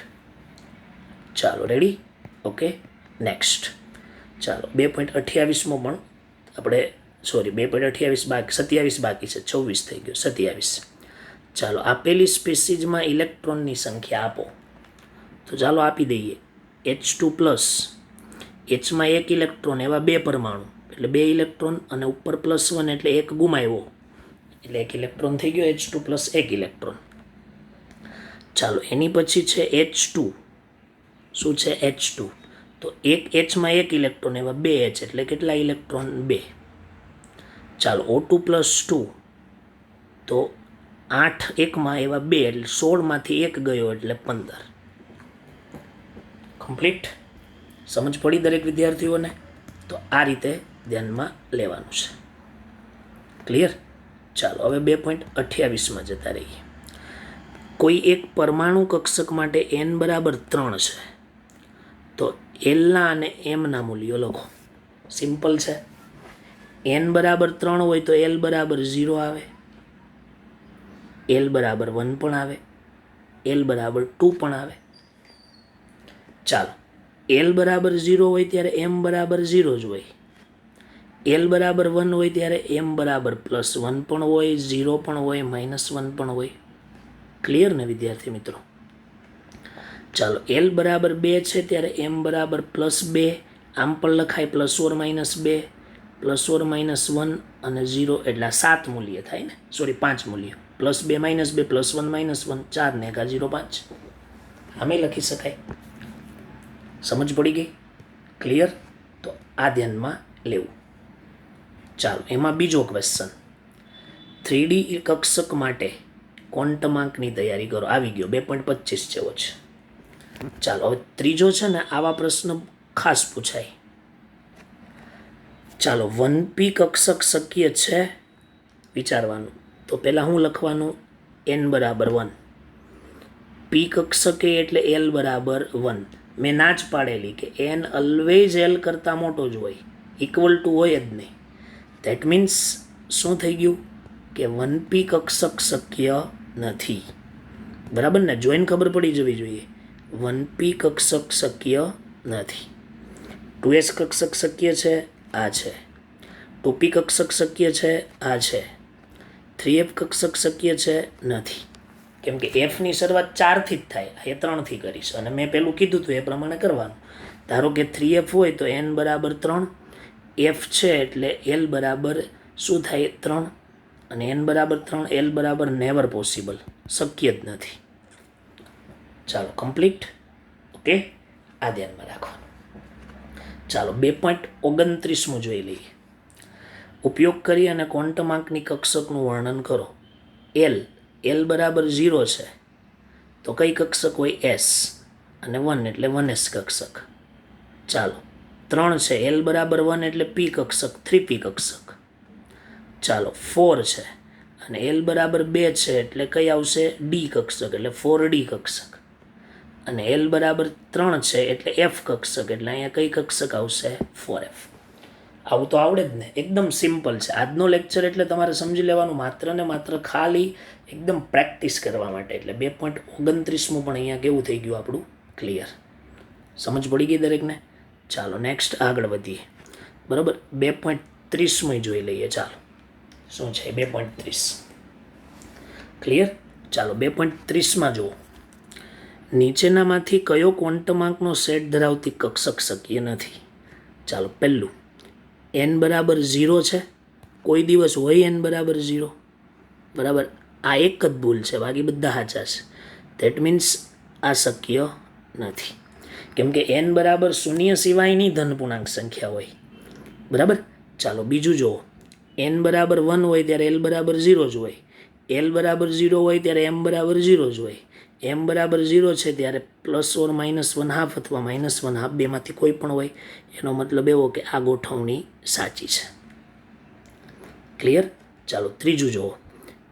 ચાલો, રેડી? Okay, next. ચાલો, 2.28 પણ આપણે, સોરી, 2.28 બાકી, 27 બાકી છે, 24 થઈ ગયો, 27. ચાલો, આપેલી સ્પીસીઝમાં ઇલેક્ટ્રોનની સંખ્યા આપો. તો ચાલો આપી દઈએ. H2+, Hમાં 1 ઇલેક્ટ્રોન, એવા 2 પરમાણુ, એટલે 2 ઇલેક્ટ્રોન, અને ઉપર +1 એટલે 1 ગુમાવ્યો, એટલે 1 ઇલેક્ટ્રોન થઈ ગયો. H2 + 1 electron. ચાલો, એની પછી છે H2. શું છે? H2. તો એક Hમાં 1 ઇલેક્ટ્રોન, એવા 2 H, એટલે કેટલા ઇલેક્ટ્રોન? 2. ચાલો, O2 + 2. તો 8 એકમાં, એવા 2, એટલે 16માંથી 1 ગયો, એટલે 15. કમ્પ્લીટ. સમજ પડી દરેક વિદ્યાર્થીઓને? તો આ રીતે ધ્યાનમાં લેવાનું છે. ક્લિયર? ચાલો, હવે 2.28માં જતા રહીએ. કોઈ એક પરમાણુ કક્ષક માટે n બરાબર 3 છે તો એલના અને એમના મૂલ્યો લખો. સિમ્પલ છે. n બરાબર 3 હોય તો l બરાબર 0 આવે, l બરાબર 1 પણ આવે, l બરાબર 2 પણ આવે. ચાલો, l બરાબર 0 હોય ત્યારે m બરાબર 0 જ હોય, l બરાબર 1 હોય ત્યારે m બરાબર +1 પણ હોય, 0 પણ હોય, -1 પણ હોય. ક્લિયર ને વિદ્યાર્થી મિત્રો? ચાલો, l બરાબર 2 છે ત્યારે m બરાબર +2, આમ પણ લખાય +or -2, +or -1 અને 0, એટલે 7 મૂલ્ય થાય ને, સોરી 5 મૂલ્ય. +2 -2 +1 -1, 4 ને 1 0 5, આમે લખી શકાય. સમજ પડી ગઈ? ક્લિયર? તો આ ધ્યાનમાં લેવું. ચાલો, એમાં બીજો ક્વેશ્ચન, 3D કક્ષક માટે ક્વોન્ટમાંકની તૈયારી કરો. આવી ગયો, 2.25 જેવો છે. ચાલો, હવે ત્રીજો છે ને, આવા પ્રશ્ન ખાસ પૂછાય. ચાલો, 1p કક્ષક શક્ય છે? વિચારવાનું. તો પહેલાં શું લખવાનું? n બરાબર 1. p કક્ષકે એટલે l બરાબર 1. મેં ના જ પાડેલી કે n ઓલવેઝ l કરતાં મોટો જ હોય, ઇક્વલ ટુ હોય જ નહીં. ધેટ મીન્સ શું થઈ ગયું કે 1p કક્ષક શક્ય નથી. બરાબર ને? જોઈને ખબર પડી જવી જોઈએ. 1p કક્ષક શક્ય નથી. 2s કક્ષક શક્ય છે? આ છે. 2p કક્ષક શક્ય છે? આ છે. 3f કક્ષક શક્ય છે? નથી. કેમ કે fની શરૂઆત 4થી જ થાય, એ 3થી કરીશ, અને મેં પેલું કીધું હતું એ પ્રમાણે કરવાનું. ધારો કે 3f હોય તો n બરાબર 3, f છે એટલે l બરાબર શું થાય? 3, અને n બરાબર 3, l બરાબર નેવર પોસિબલ, શક્ય જ નથી. ચાલો, કમ્પ્લીટ. ઓકે, આ ધ્યાનમાં રાખવાનું. ચાલો, 2.29 જોઈ લઈએ. ઉપયોગ કરી અને ક્વોન્ટમાંકની કક્ષકનું વર્ણન કરો. એલ બરાબર 0 છે તો કઈ કક્ષક હોય? એસ. અને 1 એટલે 1s કક્ષક. ચાલો 3 છે, એલ બરાબર 1 એટલે પી કક્ષક, 3p કક્ષક. ચાલો 4 છે અને એલ બરાબર 2 છે એટલે કઈ આવશે? ડી કક્ષક એટલે 4d કક્ષક. અને એલ બરાબર 3 છે એટલે એફ કક્ષક એટલે અહીંયા કઈ કક્ષક આવશે? 4f. આવું તો આવડે જ ને, એકદમ સિમ્પલ છે. આજનો લેક્ચર એટલે તમારે સમજી લેવાનું માત્ર ને માત્ર ખાલી એકદમ પ્રેક્ટિસ કરવા માટે. એટલે 2.29 પણ અહીંયા કેવું થઈ ગયું આપણું? ક્લિયર. સમજ પડી ગઈ દરેકને? ચાલો નેક્સ્ટ આગળ વધીએ. બરાબર, 2.30 જોઈ લઈએ. ચાલો શું છે 2.30? ક્લિયર. ચાલો 2.30 જુઓ. નીચેનામાંથી કયો ક્વોન્ટમાંકનો સેટ ધરાવતી કક્ષક શક્ય નથી? ચાલો પહેલું, n બરાબર 0 છે. કોઈ દિવસ હોય n બરાબર 0? બરાબર, આ એક જ ભૂલ છે, બાકી બધા સાચા છે. ધેટ મીન્સ આ શક્ય નથી, કેમ કે n બરાબર 0 સિવાયની ધન પૂર્ણાંક સંખ્યા હોય. બરાબર. ચાલો બીજું જુઓ. n બરાબર 1 હોય ત્યારે l બરાબર 0 જ હોય. l બરાબર 0 હોય ત્યારે m બરાબર 0 જ હોય. m બરાબર 0 છે ત્યારે +or-1/2 અથવા -1/2 બેમાંથી કોઈ પણ હોય. એનો મતલબ એવો કે આ ગોઠવણી સાચી છે. ક્લિયર. ચાલો ત્રીજું જુઓ.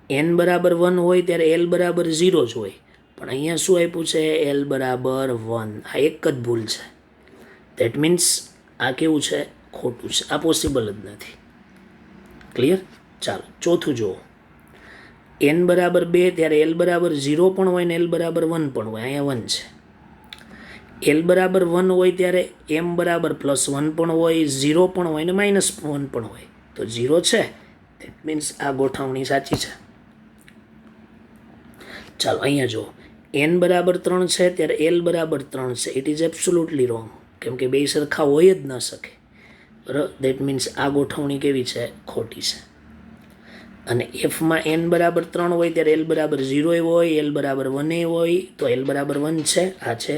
n બરાબર 1 હોય ત્યારે l બરાબર 0 જ હોય, પણ અહીંયા શું આપ્યું છે? l બરાબર 1. આ એક જ ભૂલ છે. ધેટ મીન્સ આ કેવું છે? ખોટું છે. આ પોસિબલ જ નથી. ક્લિયર. ચાલો ચોથું જુઓ. n બરાબર 2 ત્યારે l બરાબર 0 પણ હોય ને l બરાબર 1 પણ હોય. અહીંયા 1 છે. l બરાબર 1 હોય ત્યારે m બરાબર +1 પણ હોય, 0 પણ હોય ને -1 પણ હોય. તો 0 છે. ધેટ મીન્સ આ ગોઠવણી સાચી છે. ચાલો અહીંયા જુઓ. n બરાબર 3 છે ત્યારે l બરાબર 3 છે. ઇટ ઇઝ એબ્સોલ્યુટલી રોંગ, કેમ કે બે સરખા હોય જ ન શકે. ધેટ મીન્સ આ ગોઠવણી કેવી છે? ખોટી છે. અને એફમાં n બરાબર 3 હોય ત્યારે l બરાબર 0 હોય, l બરાબર 1 હોય. તો l બરાબર 1 છે, આ છે.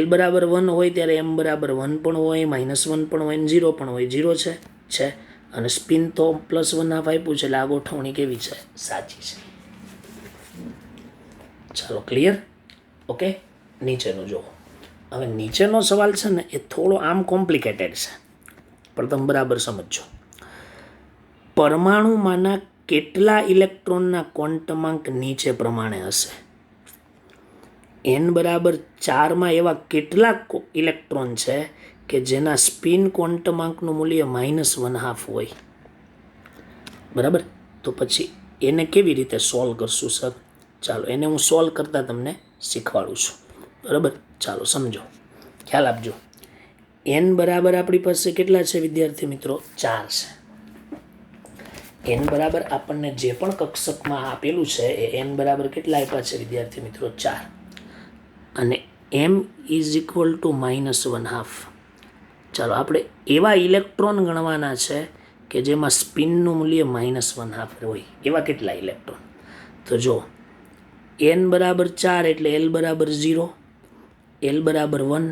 l બરાબર 1 હોય ત્યારે m બરાબર 1 પણ હોય, -1 પણ હોય, 0 પણ હોય. 0 છે. અને સ્પિન તો +1/2 આપ્યું છે, એટલે આ ગોઠવણી કેવી છે? સાચી છે. ચાલો ક્લિયર. ઓકે. નીચેનું જુઓ. હવે નીચેનો સવાલ છે ને એ થોડો આમ કોમ્પ્લિકેટેડ છે, પણ તમે બરાબર સમજો. પરમાણુમાંના કેટલા ઇલેક્ટ્રોનના ક્વોન્ટમાંક નીચે પ્રમાણે હશે? n બરાબર 4માં એવા કેટલા ઇલેક્ટ્રોન છે કે જેના સ્પિન ક્વોન્ટમાંકનું મૂલ્ય -1/2 હોય? બરાબર. તો પછી એને કેવી રીતે સોલ્વ કરશું સર? ચાલો એને હું સોલ્વ કરતા તમને શીખવાડું છું. બરાબર. ચાલો સમજો, ખ્યાલ આપજો. n બરાબર આપણી પાસે કેટલા છે વિદ્યાર્થી મિત્રો? 4 છે. n બરાબર આપણને જે પણ કક્ષકમાં આપેલું છે એ n બરાબર કેટલા આપ્યા છે વિદ્યાર્થી મિત્રો? 4. અને m = -1/2. ચાલો આપણે એવા ઇલેક્ટ્રોન ગણવાના છે કે જેમાં સ્પિનનું મૂલ્ય -1/2 હોય. એવા કેટલા ઇલેક્ટ્રોન? તો જો n બરાબર 4 એટલે l બરાબર 0, l બરાબર 1,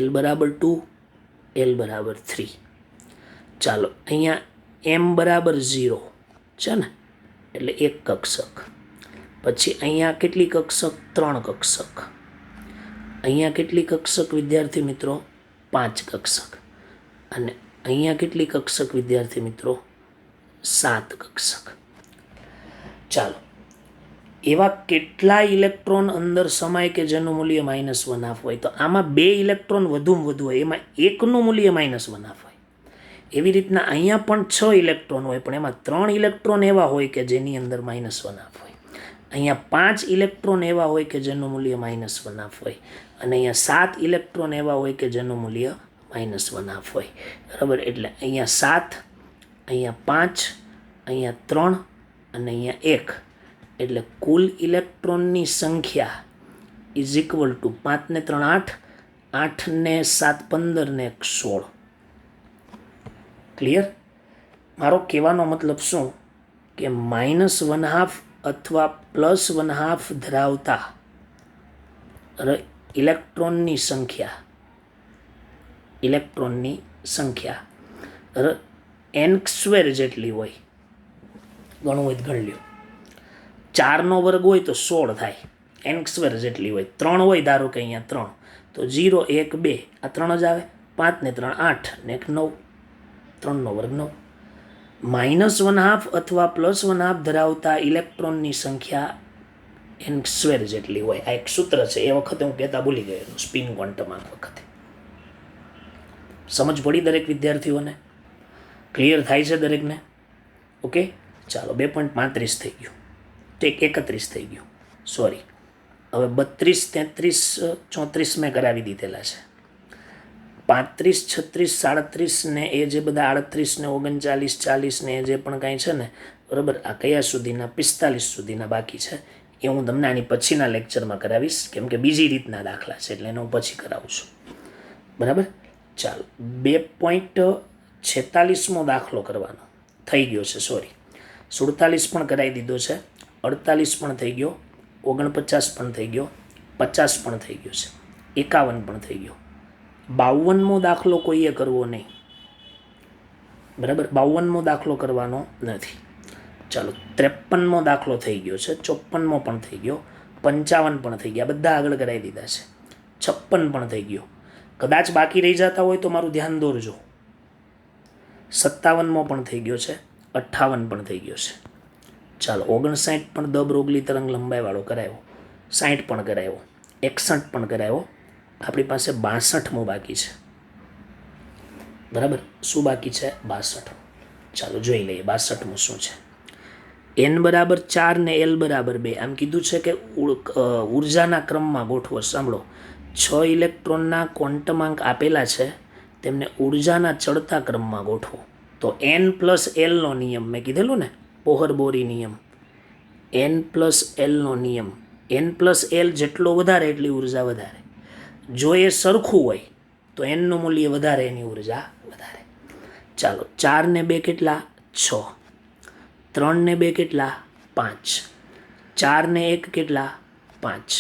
l બરાબર 2, l બરાબર 3. ચાલો અહીંયા m બરાબર 0 છે ને, એટલે એક કક્ષક. પછી અહીંયા કેટલી કક્ષક? 3 કક્ષક. અહીંયા કેટલી કક્ષક વિદ્યાર્થી મિત્રો? 5 કક્ષક. અને અહીંયા કેટલી કક્ષક વિદ્યાર્થી મિત્રો? 7 કક્ષક. ચાલો એવા કેટલા ઇલેક્ટ્રોન અંદર સમાય કે જેનું મૂલ્ય -1/2 હોય? તો આમાં 2 ઇલેક્ટ્રોન વધુમાં વધુ હોય, એમાં એકનું મૂલ્ય -1/2 હોય. એવી રીતના અહીંયા પણ 6 ઇલેક્ટ્રોન હોય, પણ એમાં 3 ઇલેક્ટ્રોન એવા હોય કે જેની અંદર -1/2 હોય. અહીંયા 5 ઇલેક્ટ્રોન એવા હોય કે જેનું મૂલ્ય -1/2 હોય. અને અહીંયા 7 ઇલેક્ટ્રોન એવા હોય કે જેનું મૂલ્ય -1/2 હોય. બરાબર. એટલે અહીંયા 7, અહીંયા 5, અહીંયા 3 અને અહીંયા 1. એટલે કુલ ઇલેક્ટ્રોનની સંખ્યા = 5 ને 3 8, 8 ને 7 15 ને 1 16. ક્લિયર. મારો કહેવાનો મતલબ શું કે -1/2 અથવા +1/2 ધરાવતા ઇલેક્ટ્રોનની સંખ્યા n સ્ક્વેર જેટલી હોય, ગણવું હોય તો ગણ લ્યો. 4નો વર્ગ હોય તો 16 થાય, n સ્ક્વેર જેટલી હોય. 3 હોય ધારો કે અહીંયા 3, તો 0 1 2 આ 3 જ આવે. 5 ને 3 8 ને 1 9, 3નો વર્ગ 9. -1/2 અથવા +1/2 ધરાવતા ઇલેક્ટ્રોનની સંખ્યા n સ્ક્વેર જેટલી હોય. આ એક સૂત્ર છે, એ વખતે હું કહેતા ભૂલી ગયો, સ્પિન ક્વોન્ટમ આ વખતે. સમજ પડી દરેક વિદ્યાર્થીઓને? ક્લિયર થાય છે દરેકને? ઓકે, ચાલો 2.35 થઈ ગયું, તો 31 થઈ ગયું, સોરી. હવે 32 33 34 મેં કરાવી દીધેલા છે. 35 36 37 ને એ જે બધા 38 ને 39 40 ને જે પણ કાંઈ છે ને, બરાબર, આ કયા સુધીના 45 સુધીના બાકી છે એ હું તમને આની પછીના લેક્ચરમાં કરાવીશ, કેમ કે બીજી રીતના દાખલા છે એટલે એને હું પછી કરાવું છું. બરાબર, ચાલો 2.46મો દાખલો કરવાનો થઈ ગયો છે, સોરી. 47 પણ કરાવી દીધો છે, 48 પણ થઈ ગયો, 49 પણ થઈ ગયો, 50 પણ થઈ ગયો છે, 51 પણ થઈ ગયો. 52મો દાખલો કોઈએ કરવો નહીં, બરાબર, 52મો દાખલો કરવાનો નથી. ચાલો 53મો દાખલો થઈ ગયો છે, 54મો પણ થઈ ગયો, 55 પણ થઈ ગયા, બધા આગળ કરાવી દીધા છે. 56 પણ થઈ ગયો. કદાચ બાકી રહી જતા હોય તો મારું ધ્યાન દોરજો. 57મો પણ થઈ ગયો છે, 58 પણ થઈ ગયો છે. ચાલો 59 પણ દ બ્રોગલી તરંગ લંબાઈવાળો કરાયો, 60 પણ કરાયો, 61 પણ કરાયો. આપણી પાસે 62મો બાકી છે, બરાબર. શું બાકી છે? 62. ચાલો જોઈ લઈએ 62મું શું છે. n બરાબર 4 ને l બરાબર 2 આમ કીધું છે કે ઉર્જાના ક્રમમાં ગોઠવો. સાંભળો, 6 ઇલેક્ટ્રોનના ક્વોન્ટમાંક આપેલા છે, તેમને ઉર્જાના ચડતા ક્રમમાં ગોઠવો. તો n પ્લસ એલનો નિયમ મેં કીધેલું ને, બોહર-બોરી નિયમ. n પ્લસ એલનો નિયમ, n પ્લસ એલ જેટલો વધારે એટલી ઉર્જા વધારે. જો એ સરખું હોય તો એનનું મૂલ્ય વધારે, એની ઉર્જા વધારે. ચાલો 4 ને 2 કેટલા? 6. 3 ને 2 કેટલા? 5. 4 ને 1 કેટલા? 5.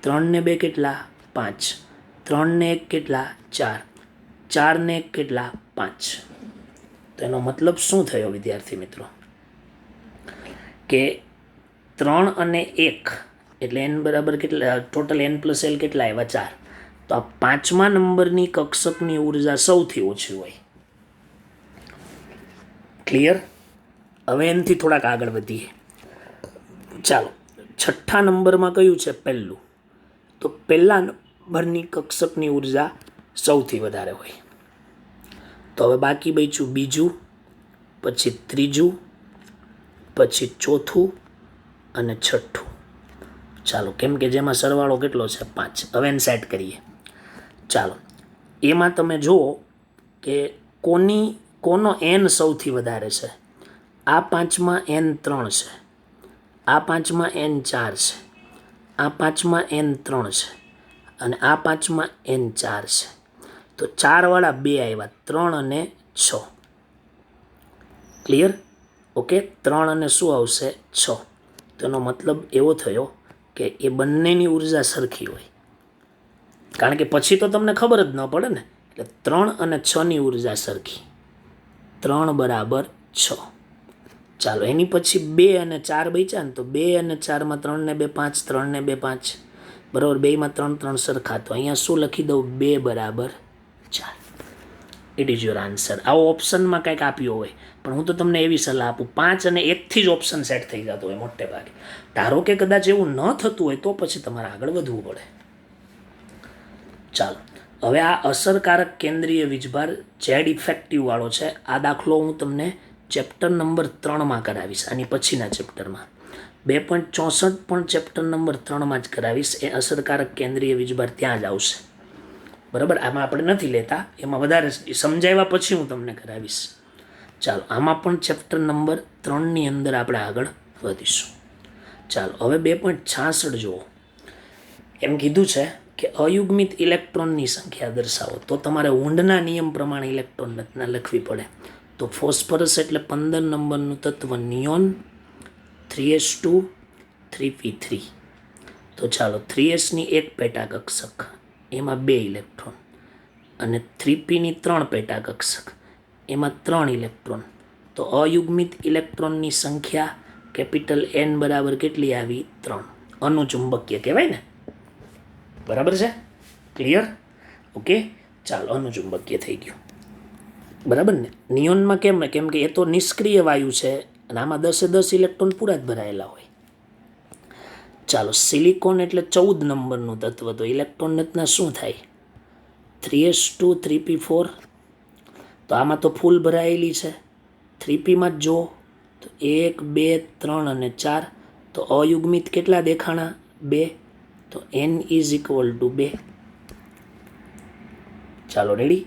3 ને 2 કેટલા? 5. 3 ને 1 કેટલા? 4. 4 ને 1 કેટલા? 5. તો એનો મતલબ શું થયો વિદ્યાર્થી મિત્રો? કે 3 અને 1 એટલે n બરાબર કેટલા? ટોટલ n પ્લસ એલ કેટલા આવ્યા? 4. તો આ 5મા નંબરની કક્ષકની ઉર્જા સૌથી ઓછી હોય. ક્લિયર? હવે એનાથી થોડાક આગળ વધીએ. ચાલો 6ઠ્ઠા નંબરમાં કયું છે? પહેલું. તો પહેલા નંબરની કક્ષકની ઉર્જા સૌથી વધારે હોય. તો હવે બાકી બચ્યું બીજું, પછી ત્રીજું, પછી ચોથું અને છઠ્ઠું. ચાલો, કેમ કે જેમાં સરવાળો કેટલો છે? 5. હવે એને સેટ કરીએ. ચાલો, એમાં તમે જુઓ કે કોનો n સૌથી વધારે છે. આ 5માં n 3 છે, આ 5માં n 4 છે, આ 5માં n 3 છે, અને આ 5માં n 4 છે. તો 4 વાળા 2 આવ્યા, 3 અને 6. ક્લિયર? ઓકે, 3 અને શું આવશે? 6. તેનો મતલબ એવો થયો કે એ બંનેની ઉર્જા સરખી હોય. કારણ કે પછી તો તમને ખબર જ ન પડે ને. એટલે 3 અને 6ની ઉર્જા સરખી, 3 બરાબર 6. ચાલો એની પછી 2 અને 4 બચ્યા ને, તો 2 અને 4માં 3 ને 2 5, 3 ને 2 5, બરાબર. 2માં 3 3 સરખા. તો અહીંયા શું લખી દઉં? 2 બરાબર 4. It is your answer. આવો ઓપ્શનમાં કંઈક આપ્યો હોય, પણ હું તો તમને એવી સલાહ આપું, 5 અને 1થી જ ઓપ્શન સેટ થઈ જતો હોય મોટે ભાગે. ધારો કે કદાચ એવું ન થતું હોય તો પછી તમારે આગળ વધવું પડે. ચાલો, હવે આ અસરકારક કેન્દ્રીય વીજભાર ઝેડ ઇફેક્ટિવ વાળો છે. આ દાખલો હું તમને ચેપ્ટર નંબર 3માં કરાવીશ, આની પછીના ચેપ્ટરમાં. 2.64 પણ ચેપ્ટર નંબર 3માં જ કરાવીશ. એ અસરકારક કેન્દ્રીય વીજભાર ત્યાં જ આવશે, બરાબર. આમાં આપણે નથી લેતા, એમાં વધારે સમજાવ્યા પછી હું તમને કરાવીશ. ચાલો, આમાં પણ ચેપ્ટર નંબર 3ની અંદર આપણે આગળ વધીશું. ચાલો, હવે 2.66 જુઓ. એમ કીધું છે કે અયુગ્મિત ઇલેક્ટ્રોનની સંખ્યા દર્શાવો. તો તમારે વુન્ડના નિયમ પ્રમાણે ઇલેક્ટ્રોન રચના લખવી પડે. તો ફોસ્ફરસ એટલે 15 નંબરનું તત્વ નિયોન, 3s2 3p3. તો ચાલો 3sની એક પેટા કક્ષક, એમાં 2 ઇલેક્ટ્રોન, અને 3pની 3 પેટા કક્ષક, એમાં 3 ઇલેક્ટ્રોન. તો અયુગ્મિત ઇલેક્ટ્રોનની સંખ્યા કેપિટલ N બરાબર કેટલી આવી? 3. અનુચુંબકીય કહેવાય ને, બરાબર છે? ક્લિયર? ઓકે, ચાલો અનુચુંબકીય થઈ ગયું, બરાબર ને? નિયોનમાં કેમ કે એ તો નિષ્ક્રિય વાયુ છે અને આમાં 10 ઇલેક્ટ્રોન પૂરા જ ભરાયેલા હોય. ચાલો, સિલિકોન એટલે 14 નંબરનું તત્વ, તો ઇલેક્ટ્રોન રચના શું થાય? 3s2 3p4. તો આમાં તો ફૂલ ભરાયેલી છે. 3pમાં જ જો તો 1 2 3 અને 4. તો અયુગ્મિત કેટલા દેખાણા? 2. તો n = 2. ચાલો રેડી.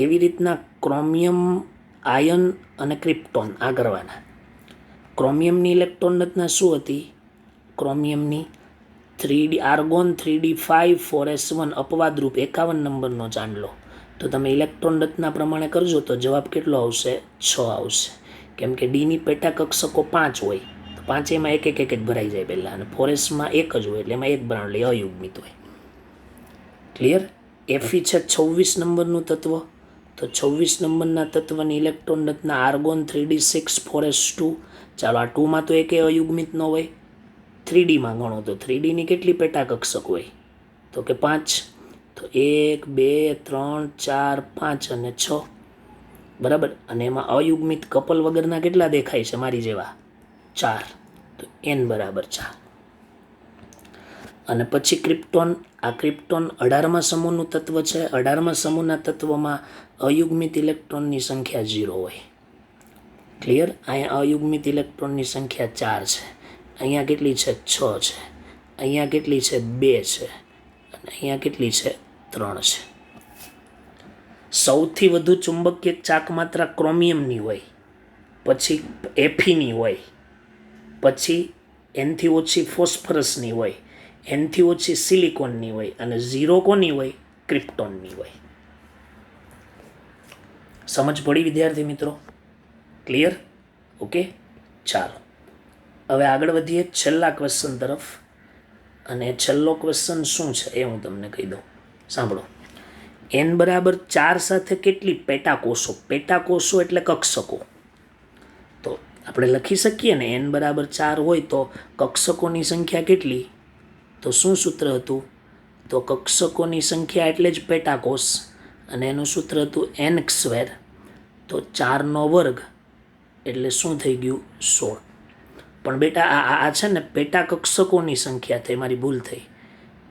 એવી રીતના ક્રોમિયમ, આયન અને ક્રિપ્ટોન આ કરવાના. ક્રોમિયમની ઇલેક્ટ્રોન રચના શું હતી? ક્રોમિયમની 3d આર્ગોન 3d5 4s1 અપવાદરૂપ 51 નંબરનો ચાંદલો. તો તમે ઇલેક્ટ્રોન રચના પ્રમાણે કરજો તો જવાબ કેટલો આવશે? 6 આવશે. કેમ કે ડીની પેટા કક્ષકો 5 હોય, તો 5 એક જ ભરાઈ જાય પહેલાં, અને 4sમાં એક જ હોય એટલે એમાં એક ભરાણ એટલે અયુગ્મિત હોય. ક્લિયર? Fe છે 26 નંબરનું તત્વ, તો 26 નંબરના તત્વની ઇલેક્ટ્રોન રચના આર્ગોન 3d6 4s2. ચાલો, આ 2માં તો એકે અયુગ્મિત ન હોય. 3dમાં ગણો તો 3dની કેટલી પેટા કક્ષક હોય? તો કે 5. તો 1 2 3 4 5 અને 6, બરાબર. અને એમાં અયુગ્મિત કપલ વગરના કેટલા દેખાય છે મારી જેવા? 4. તો n બરાબર 4. અને પછી ક્રિપ્ટોન. આ ક્રિપ્ટોન 18મા સમૂહનું તત્વ છે. 18મા સમૂહના તત્વમાં અયુગ્મિત ઇલેક્ટ્રોનની સંખ્યા 0 હોય. ક્લિયર? અહીંયા અયુગ્મિત ઇલેક્ટ્રોનની સંખ્યા 4 છે. અહીંયા કેટલી છે? 6 છે. અહીંયા કેટલી છે? 2 છે. અને અહીંયા કેટલી છે? 3 છે. સૌથી વધુ ચુંબકીય ચાક માત્રા ક્રોમિયમની હોય, પછી Feની હોય, પછી એનથી ઓછી ફોસ્ફરસની હોય, એનથી ઓછી સિલિકોનની હોય, અને 0 કોની હોય? ક્રિપ્ટોનની હોય. સમજ પડી વિદ્યાર્થી મિત્રો? ક્લિયર? ઓકે, ચાલો હવે આગળ વધીએ છેલ્લા ક્વેશ્ચન તરફ. અને છેલ્લો ક્વેશ્ચન શું છે એ હું તમને કહી દઉં. સાંભળો. n બરાબર 4 સાથે કેટલી પેટાકોષો? પેટાકોષો એટલે કક્ષકો. તો આપણે લખી શકીએ ને, n બરાબર 4 હોય તો કક્ષકોની સંખ્યા કેટલી? તો શું સૂત્ર હતું? તો કક્ષકોની સંખ્યા એટલે જ પેટાકોષ, અને એનું સૂત્ર હતું n². તો 4નો વર્ગ એટલે શું થઈ ગયું? 16. પણ બેટા આ છે ને પેટા કક્ષકોની સંખ્યા થઈ, મારી ભૂલ થઈ.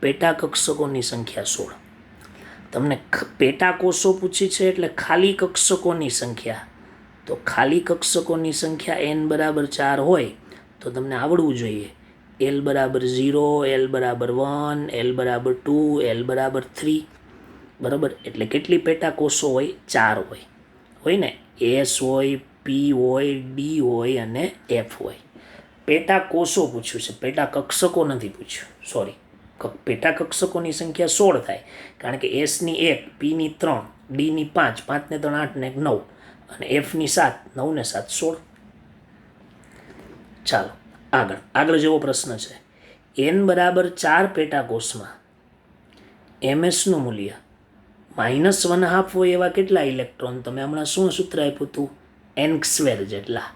પેટા કક્ષકોની સંખ્યા 16. તમને પેટા કોષો પૂછી છે એટલે ખાલી કક્ષકોની સંખ્યા. તો ખાલી કક્ષકોની સંખ્યા n બરાબર 4 હોય તો તમને આવડવું જોઈએ l બરાબર 0, l બરાબર 1, l બરાબર 2, l બરાબર 3. બરાબર? એટલે કેટલી પેટા કોષો હોય? 4 હોય ને? s હોય, p હોય, d હોય અને f હોય. પેટા કોષો પૂછ્યું છે, પેટા કક્ષકો નથી પૂછ્યું. સોરી, પેટા કક્ષકોની સંખ્યા 16 થાય, કારણ કે એસની 1, પીની 3, ડીની 5, 5 ને 3 8 ને 1 9, અને એફની 7, 9 ને 7 16. ચાલો આગળ જેવો પ્રશ્ન છે. n બરાબર 4 પેટાકોષમાં ms નું મૂલ્ય -1/2 હોય એવા કેટલા ઇલેક્ટ્રોન? તમે હમણાં શું સૂત્ર આપ્યું હતું? n² જેટલા.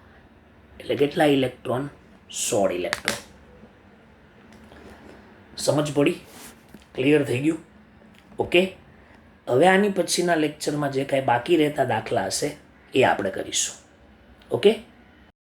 એટલે કેટલા ઇલેક્ટ્રોન? 16 ઇલેક્ટ્રોન. સમજ પડી? ક્લિયર થઈ ગયું? ઓકે, હવે આની પછીના લેક્ચરમાં જે કાંઈ બાકી રહેતા દાખલા હશે એ આપણે કરીશું. ઓકે.